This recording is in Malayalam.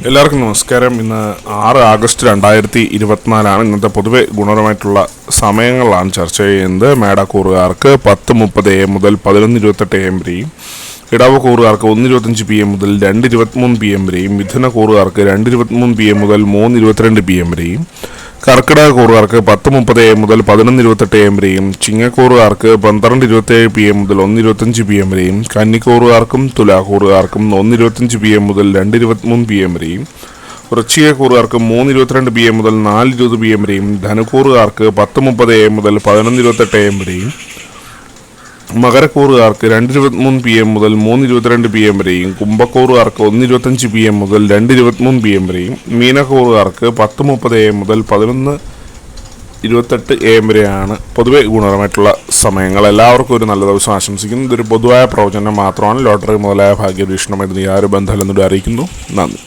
എല്ലാവർക്കും നമസ്കാരം. ഇന്ന് 6 ആഗസ്റ്റ് 2024 ഇന്നത്തെ പൊതുവെ ഗുണപരമായിട്ടുള്ള സമയങ്ങളാണ് ചർച്ച ചെയ്യുന്നത്. മേടക്കൂറുകാർക്ക് 10:30 AM മുതൽ 11:28 AM വരെയും, ഇടവക്കൂറുകാർക്ക് 1:25 PM മുതൽ 2:23 PM വരെയും, മിഥുനക്കൂറുകാർക്ക് 2:23 PM മുതൽ 3:22 PM വരെയും, കർക്കിടക കൂറുകാർക്ക് 10:30 AM മുതൽ 11:28 AM വരെയും, ചിങ്ങക്കൂറുകാർക്ക് 12:27 PM മുതൽ 1:25 PM വരെയും, കന്നിക്കൂറുകാർക്കും തുലാക്കൂറുകാർക്കും 1:25 PM മുതൽ 2:23 PM വരെയും, വൃശ്ചികക്കൂറുകാർക്ക് 3:22 PM മുതൽ 4:20 PM വരെയും, ധനുക്കൂറുകാർക്ക് 10:30 AM മുതൽ 11:28 AM വരെയും, മകരക്കൂറുകാർക്ക് 2:23 PM മുതൽ 3:22 PM വരെയും, കുംഭക്കൂറുകാർക്ക് 1:25 PM മുതൽ 2:23 PM വരെയും, മീനക്കൂറുകാർക്ക് 10:30 AM മുതൽ 11:28 AM വരെയാണ് പൊതുവെ ഗുണപരമായിട്ടുള്ള സമയങ്ങൾ. എല്ലാവർക്കും ഒരു നല്ല ദിവസം ആശംസിക്കുന്നു. ഇതൊരു പൊതുവായ പ്രവചനം മാത്രമാണ്. ലോട്ടറി മുതലായ ഭാഗ്യവീക്ഷണം ഇതിന് യാതൊരു ബന്ധമില്ലെന്നൂടെ അറിയിക്കുന്നു. നന്ദി.